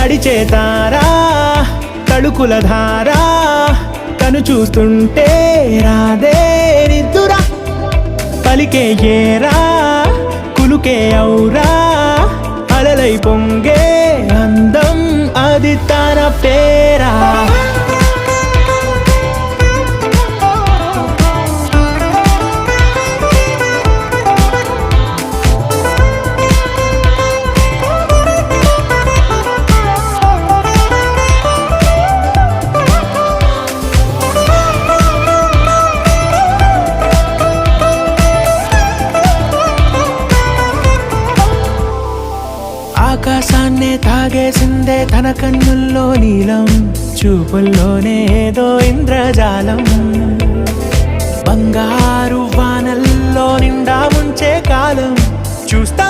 నడిచే తారా తళుకుల ధారా తను చూస్తుంటే రాదే నిద్దురా పలికే ఏరా కులుకే ఔరా అలలై పొంగే అందం అది తన పేరా ఆకాశాన్నే తాగేసిందే తన కన్నుల్లో నీలం చూపుల్లోనే ఏదో ఇంద్రజాలం బంగారు వానల్లో నిండా ముంచే కాలం చూస్తా